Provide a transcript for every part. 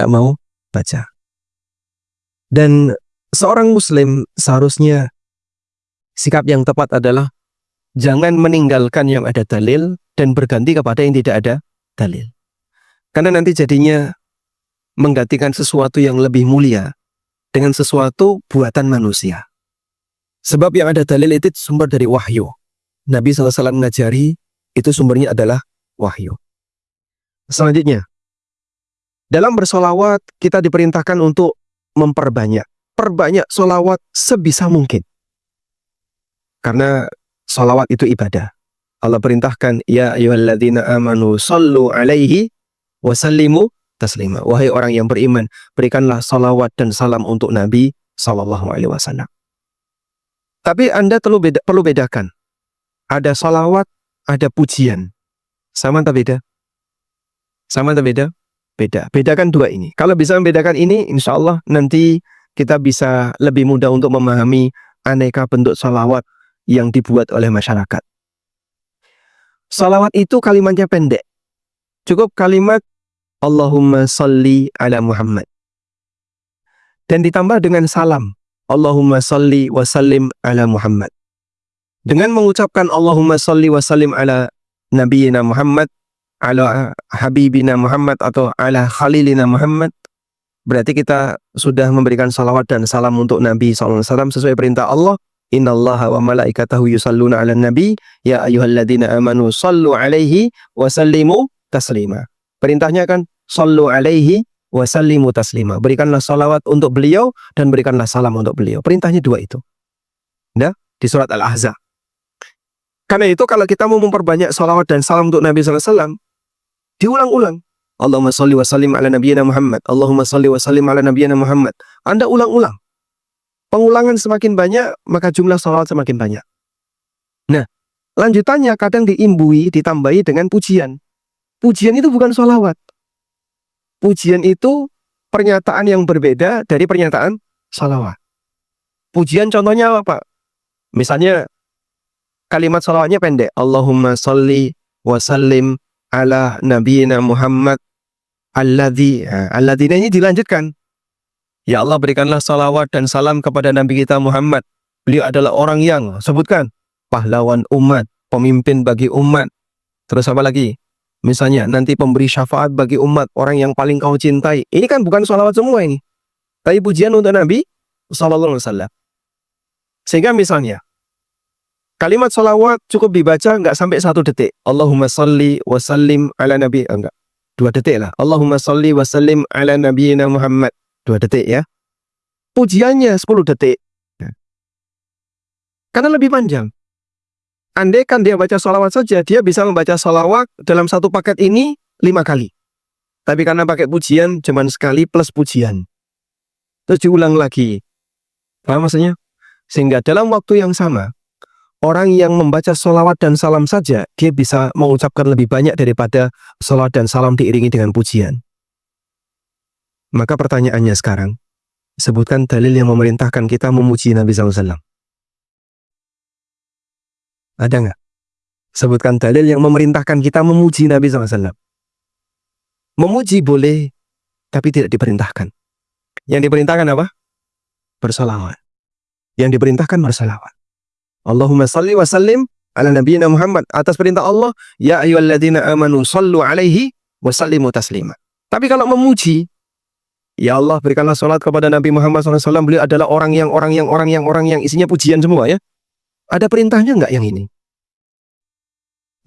nggak mau baca. Dan seorang muslim seharusnya sikap yang tepat adalah jangan meninggalkan yang ada dalil dan berganti kepada yang tidak ada dalil. Karena nanti jadinya menggantikan sesuatu yang lebih mulia dengan sesuatu buatan manusia. Sebab yang ada dalil itu sumber dari wahyu. Nabi SAW mengajari itu sumbernya adalah wahyu. Selanjutnya, dalam bersolawat kita diperintahkan untuk perbanyak solawat sebisa mungkin. Karena solawat itu ibadah. Allah perintahkan, ya ayyuhalladzina amanu sallu alaihi wa sallimu taslima. Wahai orang yang beriman, berikanlah salawat dan salam untuk Nabi SAW. Tapi Anda perlu bedakan. Ada salawat, ada pujian. Sama atau beda? Sama atau beda? Beda. Bedakan dua ini. Kalau bisa membedakan ini, insya Allah nanti kita bisa lebih mudah untuk memahami aneka bentuk salawat yang dibuat oleh masyarakat. Salawat itu kalimatnya pendek. Cukup kalimat Allahumma salli ala Muhammad. Dan ditambah dengan salam. Allahumma salli wa sallim ala Muhammad. Dengan mengucapkan Allahumma salli wa sallim ala Nabiyina Muhammad, ala Habibina Muhammad atau ala Khalilina Muhammad, berarti kita sudah memberikan salawat dan salam untuk Nabi SAW sesuai perintah Allah. Innallaha wa malaikatahu yusalluna ala nabi ya ayyuhalladzina amanu sallu alaihi wa sallimu taslima. Perintahnya kan sallu alaihi wa sallimu taslima. Berikanlah salawat untuk beliau dan berikanlah salam untuk beliau. Perintahnya dua itu. Nah, di surat Al-Ahzab. Karena itu kalau kita mau memperbanyak salawat dan salam untuk Nabi SAW, diulang-ulang. Allahumma salli wa sallim ala nabiyyina Muhammad. Allahumma salli wa sallim ala nabiyyina Muhammad. Anda ulang-ulang. Pengulangan semakin banyak, maka jumlah salawat semakin banyak. Nah, lanjutannya kadang diimbui, ditambahi dengan pujian. Pujian itu bukan salawat. Pujian itu pernyataan yang berbeda dari pernyataan salawat. Pujian contohnya apa, Pak? Misalnya, kalimat salawatnya pendek. Allahumma salli wa sallim ala nabiyyina Muhammad alladzi. Alladzina ini dilanjutkan. Ya Allah, berikanlah salawat dan salam kepada Nabi kita Muhammad. Beliau adalah orang yang, sebutkan, pahlawan umat, pemimpin bagi umat. Terus apa lagi? Misalnya, nanti pemberi syafaat bagi umat, orang yang paling kau cintai. Ini kan bukan salawat semua ini. Tapi pujian untuk Nabi SAW. Sehingga misalnya, kalimat salawat cukup dibaca nggak sampai 1 detik. Allahumma salli wa sallim ala nabi. Enggak, 2 detik lah. Allahumma salli wa sallim ala nabiyina Muhammad. 2 detik ya. Pujiannya 10 detik. Karena lebih panjang. Andai kan dia baca salawat saja, dia bisa membaca salawat dalam 1 paket ini 5 kali. Tapi karena pakai pujian, cuman sekali plus pujian. Terus diulang lagi. Paham maksudnya? Sehingga dalam waktu yang sama, orang yang membaca salawat dan salam saja, dia bisa mengucapkan lebih banyak daripada salawat dan salam diiringi dengan pujian. Maka pertanyaannya sekarang, sebutkan dalil yang memerintahkan kita memuji Nabi SAW. Ada nggak? Sebutkan dalil yang memerintahkan kita memuji Nabi SAW. Memuji boleh, tapi tidak diperintahkan. Yang diperintahkan apa? Bersalawat. Yang diperintahkan bersalawat. Allahumma salli wa sallim ala nabiyyina Muhammad. Atas perintah Allah, ya ayyuhalladzina amanu sallu alaihi wa sallimu taslima. Tapi kalau memuji, ya Allah, berikanlah salat kepada Nabi Muhammad SAW. Beliau adalah orang yang isinya pujian semua ya. Ada perintahnya nggak yang ini?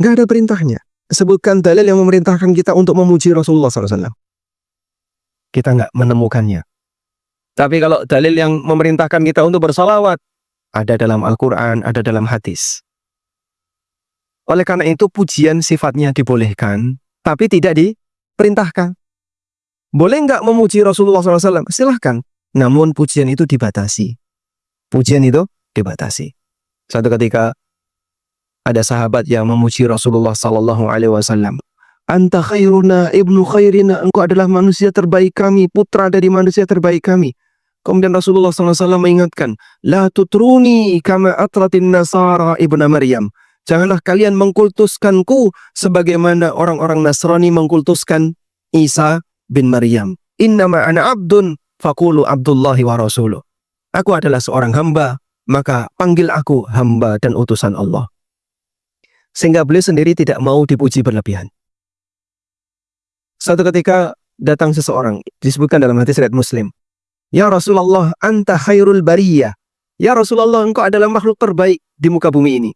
Nggak ada perintahnya. Sebutkan dalil yang memerintahkan kita untuk memuji Rasulullah SAW. Kita nggak menemukannya. Tapi kalau dalil yang memerintahkan kita untuk bersalawat, ada dalam Al-Quran, ada dalam hadis. Oleh karena itu pujian sifatnya dibolehkan, tapi tidak diperintahkan. Boleh nggak memuji Rasulullah SAW? Silahkan. Namun pujian itu dibatasi. Pujian itu dibatasi. Suatu ketika ada sahabat yang memuji Rasulullah SAW. Anta khairuna ibnu khairina. Engkau adalah manusia terbaik kami, putra dari manusia terbaik kami. Kemudian Rasulullah SAW mengingatkan, La tutruni kama atratin nasara ibnu Maryam. Janganlah kalian mengkultuskanku sebagaimana orang-orang Nasrani mengkultuskan Isa bin Maryam. Innama ana abdun faqulu abdullahi wa rasuluh. Aku adalah seorang hamba, maka panggil aku hamba dan utusan Allah. Sehingga beliau sendiri tidak mau dipuji berlebihan. Suatu ketika datang seseorang, disebutkan dalam hadis riwayat Muslim. Ya Rasulullah, anta khairul bariyah. Ya Rasulullah, engkau adalah makhluk terbaik di muka bumi ini.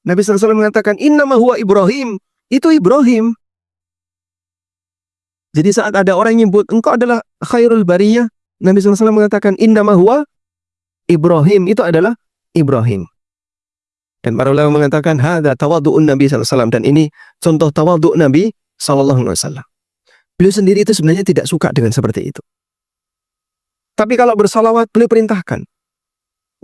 Nabi SAW mengatakan, innama huwa Ibrahim. Itu Ibrahim. Jadi saat ada orang yang nyebut, engkau adalah khairul bariyah, Nabi SAW mengatakan, innama huwa Ibrahim. Itu adalah Ibrahim. Dan para ulama mengatakan, hadza tawadhu'un Nabi SAW. Dan ini contoh tawadhu' Nabi SAW. Beliau sendiri itu sebenarnya tidak suka dengan seperti itu. Tapi kalau bersalawat, beliau perintahkan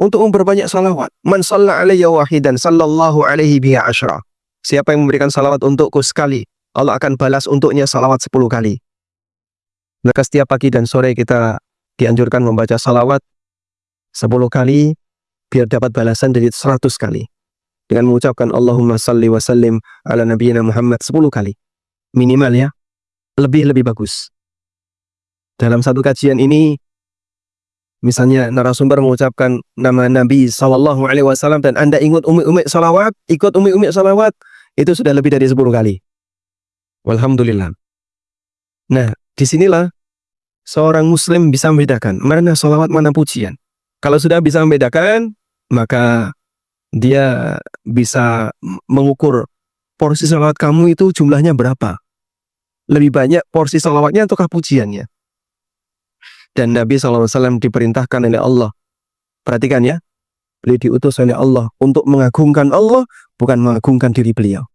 untuk memperbanyak salawat. Man shalla alayya wahidan sallallahu alaihi biha asyra. Siapa yang memberikan salawat untukku sekali, Allah akan balas untuknya salawat 10 kali. Maka setiap pagi dan sore kita dianjurkan membaca salawat 10 kali, biar dapat balasan dari 100 kali. Dengan mengucapkan Allahumma salli wa sallim ala nabiyyina Muhammad 10 kali. Minimal ya. Lebih bagus. Dalam satu kajian ini, misalnya narasumber mengucapkan nama Nabi SAW dan Anda ikut umi-umi salawat, itu sudah lebih dari 10 kali. Walhamdulillah. Nah, disinilah seorang muslim bisa membedakan mana salawat, mana pujian. Kalau sudah bisa membedakan, maka dia bisa mengukur porsi salawat kamu itu jumlahnya berapa. Lebih banyak porsi salawatnya ataukah pujiannya. Dan Nabi SAW diperintahkan oleh Allah. Perhatikan ya. Beliau diutus oleh Allah untuk mengagungkan Allah, bukan mengagungkan diri beliau.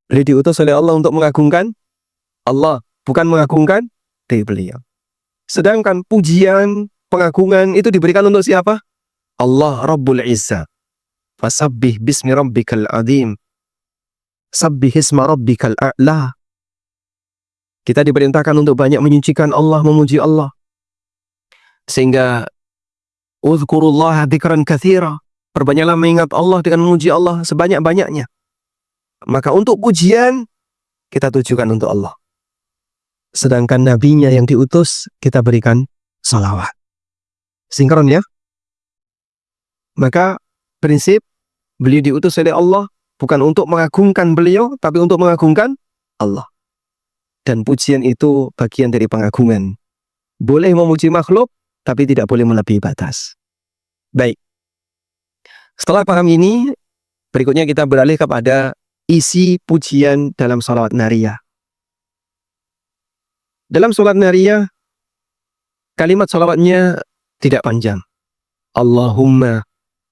Beliau diutus oleh Allah untuk mengagungkan Allah, bukan mengagungkan diri beliau. Sedangkan pujian, pengagungan itu diberikan untuk siapa? Allah Rabbul Izzah. Fasabbih bismi rabbikal azim. Sabbih isma rabbikal a'la. Kita diperintahkan untuk banyak menyucikan Allah, memuji Allah. Sehingga uzkurullaha dzikran katsira. Perbanyaklah mengingat Allah dengan memuji Allah sebanyak-banyaknya. Maka untuk pujian kita tujukan untuk Allah. Sedangkan nabinya yang diutus kita berikan salawat. Sinkron ya. Maka prinsip beliau diutus oleh Allah bukan untuk mengagungkan beliau, tapi untuk mengagungkan Allah. Dan pujian itu bagian dari pengagungan. Boleh memuji makhluk, tapi tidak boleh melebihi batas. Baik. Setelah paham ini, berikutnya kita beralih kepada isi pujian dalam sholawat nariyah. Dalam sholawat nariyah, kalimat sholawatnya tidak panjang. Allahumma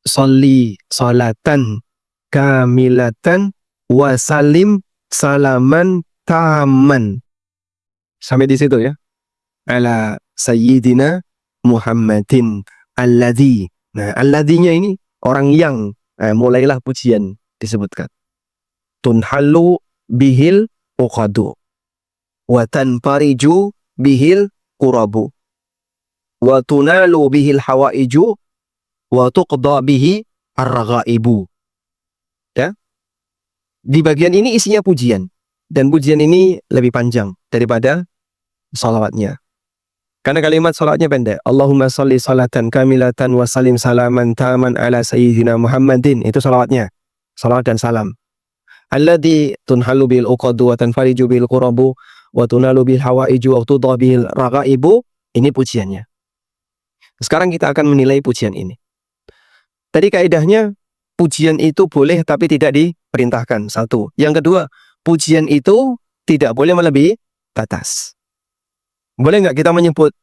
sholli sholatan kamilatan wa salim salaman taman. Sampai di situ ya. Ala sayyidina Muhammadin alladzi. Nah, alladzinya ini orang yang. Mulailah pujian disebutkan. Tunhalu bihil uqadu. Wa tanfariju bihil qurabu. Wa tunalu bihil hawaiju. Wa tuqda bihi ar-raghaibu. Ya. Di bagian ini isinya pujian. Dan pujian ini lebih panjang daripada salawatnya. Karena kalimat salawatnya pendek. Allahumma sholli salatan kamilatan wa salim salaman taman ala sayyidina Muhammadin. Itu salawatnya. Salawat dan salam. Alladzi tunhalu bil uqadu wa tanfariju bil qurabu wa tunalu bil hawaiju wa tudha bil raghaibu. Ini pujiannya. Sekarang kita akan menilai pujian ini. Tadi kaidahnya pujian itu boleh tapi tidak diperintahkan. Satu. Yang kedua, pujian itu tidak boleh melebihi batas. Boleh nggak kita menyebut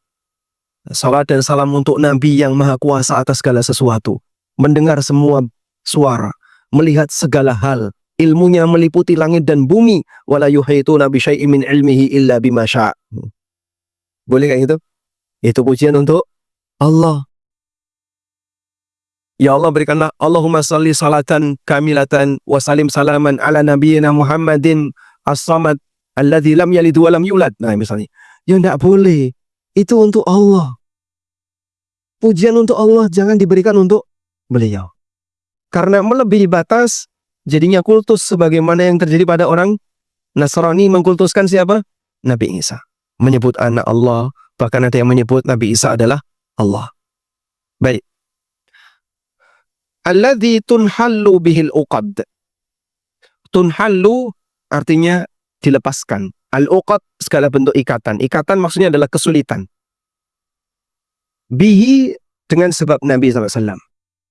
salat dan salam untuk Nabi yang maha kuasa atas segala sesuatu, mendengar semua suara, melihat segala hal, ilmunya meliputi langit dan bumi, wala yuhituna bi syai'in min ilmihi illa bima syaa'. Boleh kayak gitu? Itu pujian untuk Allah. Ya Allah, berikanlah Allahumma sholli salatan kamilatan wa salim salaman ala nabiyyina Muhammadin as-samad alladzi lam yalid wa lam yulad. Nah, misalnya. Ya enggak boleh. Itu untuk Allah. Pujian untuk Allah jangan diberikan untuk beliau. Karena melebihi batas jadinya kultus sebagaimana yang terjadi pada orang Nasrani mengkultuskan siapa? Nabi Isa. menyebut anak Allah, bahkan ada yang menyebut Nabi Isa adalah Allah. Baik. Alladzi tunhallu bihil uqad. Tunhallu artinya dilepaskan. Al-uqad segala bentuk ikatan. Ikatan maksudnya adalah kesulitan. Bihi dengan sebab Nabi SAW.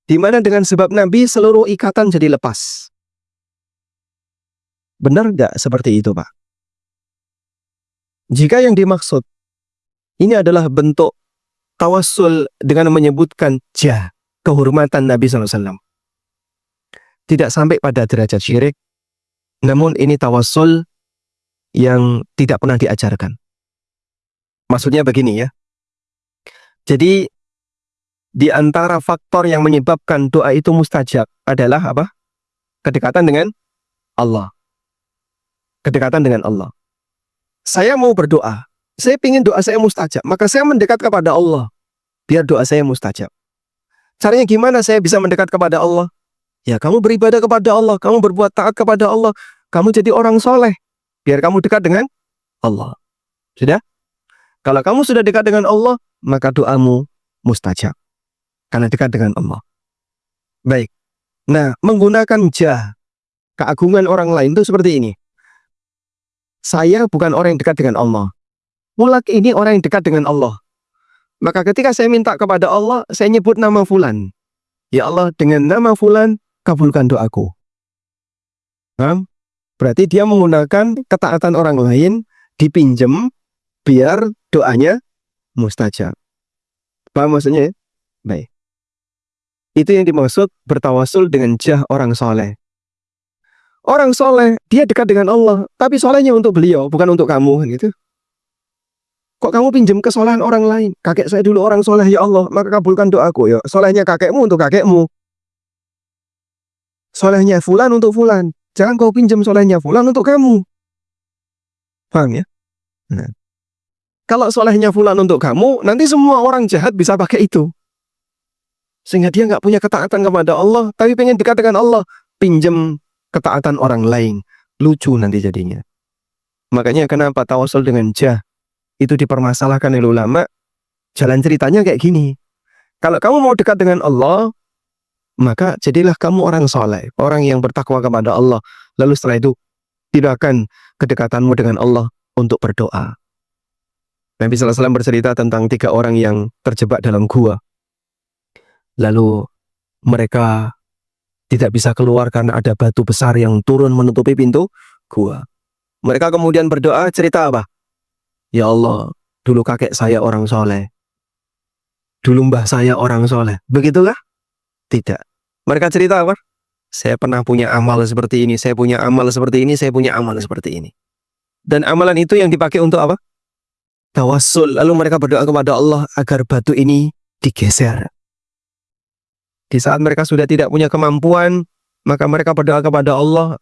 Di mana dengan sebab Nabi seluruh ikatan jadi lepas. Benar nggak seperti itu, Pak? Jika yang dimaksud ini adalah bentuk tawassul dengan menyebutkan jah, kehormatan Nabi SAW. Tidak sampai pada derajat syirik, namun ini tawassul yang tidak pernah diajarkan. Maksudnya begini ya. Jadi di antara faktor yang menyebabkan doa itu mustajab adalah apa? Kedekatan dengan Allah. Kedekatan dengan Allah. Saya mau berdoa, saya ingin doa saya mustajab, maka saya mendekat kepada Allah, biar doa saya mustajab. Caranya gimana saya bisa mendekat kepada Allah? Ya kamu beribadah kepada Allah, kamu berbuat taat kepada Allah, kamu jadi orang soleh, biar kamu dekat dengan Allah. Sudah? Kalau kamu sudah dekat dengan Allah, maka doamu mustajab, karena dekat dengan Allah. Baik. Nah, menggunakan jah, keagungan orang lain itu seperti ini. Saya bukan orang yang dekat dengan Allah. Mulak ini orang yang dekat dengan Allah. Maka ketika saya minta kepada Allah, saya nyebut nama fulan. Ya Allah, dengan nama fulan, kabulkan doaku. Nah, berarti dia menggunakan ketaatan orang lain, dipinjem, biar doanya mustajab. Paham maksudnya ya? Baik. Itu yang dimaksud bertawasul dengan jah orang soleh. Orang soleh, dia dekat dengan Allah, tapi solehnya untuk beliau, bukan untuk kamu, gitu. Kok kamu pinjam kesolehan orang lain? Kakek saya dulu orang soleh, ya Allah, maka kabulkan doaku. Ya, solehnya kakekmu untuk kakekmu. Solehnya fulan untuk fulan. Jangan kau pinjam solehnya fulan untuk kamu. Paham ya? Nah. Kalau solehnya fulan untuk kamu, nanti semua orang jahat bisa pakai itu. Sehingga dia nggak punya ketaatan kepada Allah, tapi pengen dekat dengan Allah. Pinjam ketaatan orang lain. Lucu nanti jadinya. Makanya kenapa tawasul dengan jah itu dipermasalahkan oleh ulama. Jalan ceritanya kayak gini. Kalau kamu mau dekat dengan Allah, maka jadilah kamu orang soleh, orang yang bertakwa kepada Allah. Lalu setelah itu, tidakkan kedekatanmu dengan Allah untuk berdoa. Nabi SAW bercerita tentang 3 orang yang terjebak dalam gua. Lalu mereka tidak bisa keluar karena ada batu besar yang turun menutupi pintu gua. Mereka kemudian berdoa, cerita apa? Ya Allah, dulu kakek saya orang soleh. Dulu mbah saya orang soleh. Begitulah? Tidak. Mereka cerita apa? Saya pernah punya amal seperti ini, saya punya amal seperti ini, saya punya amal seperti ini. Dan amalan itu yang dipakai untuk apa? Tawassul. Lalu mereka berdoa kepada Allah agar batu ini digeser. Di saat mereka sudah tidak punya kemampuan, maka mereka berdoa kepada Allah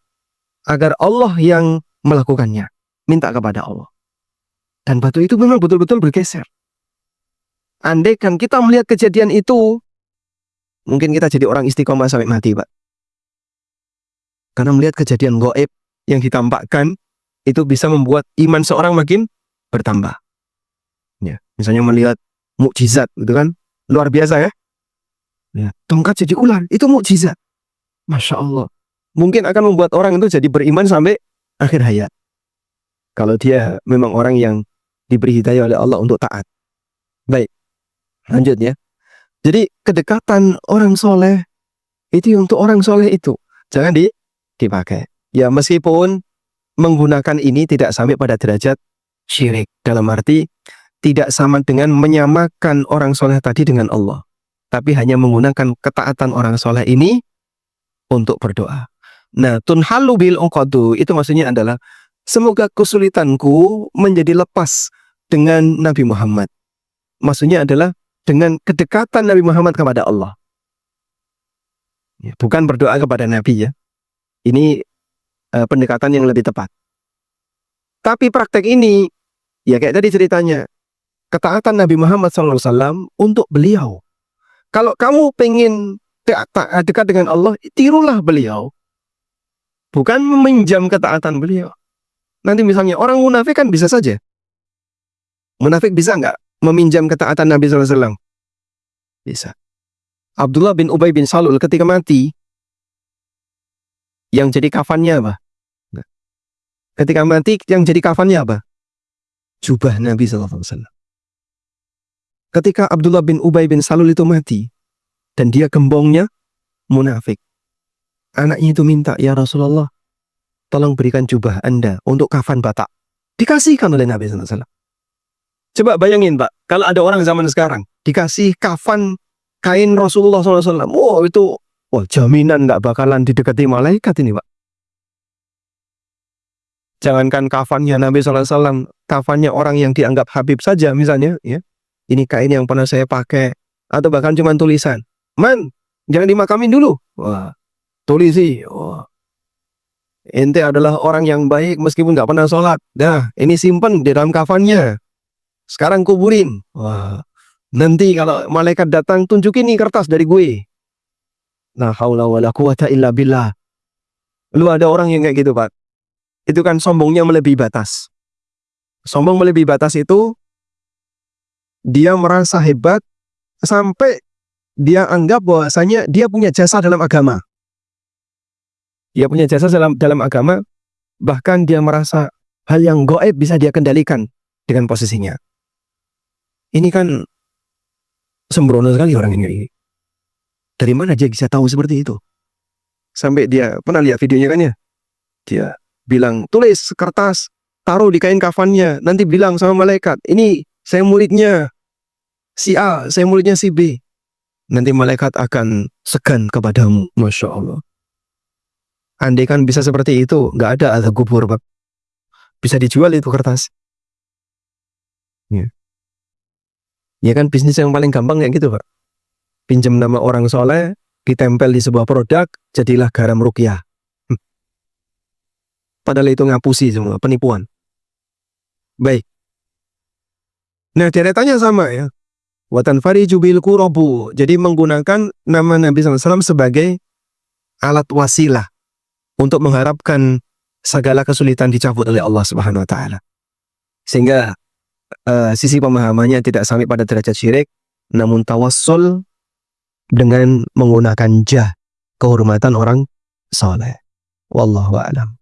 agar Allah yang melakukannya. Minta kepada Allah. Dan batu itu memang betul-betul bergeser. Andai kan kita melihat kejadian itu, mungkin kita jadi orang istiqomah sampai mati, Pak. Karena melihat kejadian gaib yang ditampakkan, itu bisa membuat iman seorang makin bertambah. Ya, misalnya melihat mukjizat, gitu kan? Luar biasa ya. Ya, tongkat jadi ular, itu mukjizat. Masya Allah. Mungkin akan membuat orang itu jadi beriman sampai akhir hayat. Kalau dia memang orang yang diberi hidayah oleh Allah untuk taat. Baik, lanjut ya. Jadi kedekatan orang soleh itu untuk orang soleh itu. Jangan dipakai. Ya meskipun menggunakan ini tidak sampai pada derajat syirik. Dalam arti tidak sama dengan menyamakan orang soleh tadi dengan Allah. Tapi hanya menggunakan ketaatan orang soleh ini untuk berdoa. Nah, tunhalu bil uqadu itu maksudnya adalah semoga kesulitanku menjadi lepas dengan Nabi Muhammad. Maksudnya adalah dengan kedekatan Nabi Muhammad kepada Allah. Ya, bukan berdoa kepada Nabi ya. Ini pendekatan yang lebih tepat. Tapi praktek ini, ya kayak tadi ceritanya, ketaatan Nabi Muhammad SAW untuk beliau. Kalau kamu pengen dekat dengan Allah, tirulah beliau. Bukan meminjam ketaatan beliau. Nanti misalnya orang munafik kan bisa saja. Munafik bisa nggak meminjam ketaatan Nabi SAW? Bisa. Abdullah bin Ubay bin Salul ketika mati, yang jadi kafannya apa? Ketika mati, yang jadi kafannya apa? Jubah Nabi SAW. Ketika Abdullah bin Ubay bin Salul itu mati, dan dia gembongnya munafik, anaknya itu minta, ya Rasulullah, tolong berikan jubah Anda untuk kafan Batak. Dikasihkan oleh Nabi SAW. Coba bayangin Pak, kalau ada orang zaman sekarang dikasih kafan kain Rasulullah SAW, wow itu, wah jaminan nggak bakalan didekati malaikat ini Pak. Jangankan kafannya Nabi SAW, kafannya orang yang dianggap Habib saja misalnya, ya, ini kain yang pernah saya pakai, atau bahkan cuma tulisan, man, jangan dimakamin dulu. Wah, tulisi, wah, ente adalah orang yang baik meskipun nggak pernah sholat. Dah, ini simpen di dalam kafannya. Sekarang kuburin. Wah, nanti kalau malaikat datang, tunjukin nih kertas dari gue. La haula wala quwata illa billah. Lu ada orang yang kayak gitu Pak. Itu kan sombongnya melebihi batas. Sombong melebihi batas itu, dia merasa hebat sampai dia anggap bahwasanya dia punya jasa dalam agama. Dia punya jasa dalam agama, bahkan dia merasa hal yang gaib bisa dia kendalikan dengan posisinya. Ini kan sembrono sekali orang ini. Dari mana dia bisa tahu seperti itu? Sampai dia pernah lihat videonya kan ya? Dia bilang, tulis kertas, taruh di kain kafannya, nanti bilang sama malaikat, ini saya muridnya si A, saya muridnya si B. Nanti malaikat akan segan kepadamu. Masya Allah. Andai kan bisa seperti itu, nggak ada azab kubur Pak. Bisa dijual itu kertas. Ya. Ya kan bisnis yang paling gampang kayak gitu Pak. Pinjam nama orang soleh, ditempel di sebuah produk, jadilah garam ruqyah. Padahal itu ngapusi semua, penipuan. Baik. Nah deretannya sama ya. Watan fariju bil qurabu. Jadi menggunakan nama Nabi SAW sebagai alat wasilah untuk mengharapkan segala kesulitan dicabut oleh Allah Subhanahu wa taala. Sehingga sisi pemahamannya tidak sampai pada derajat syirik, namun tawassul dengan menggunakan jah, kehormatan orang soleh. Wallahu a'lam.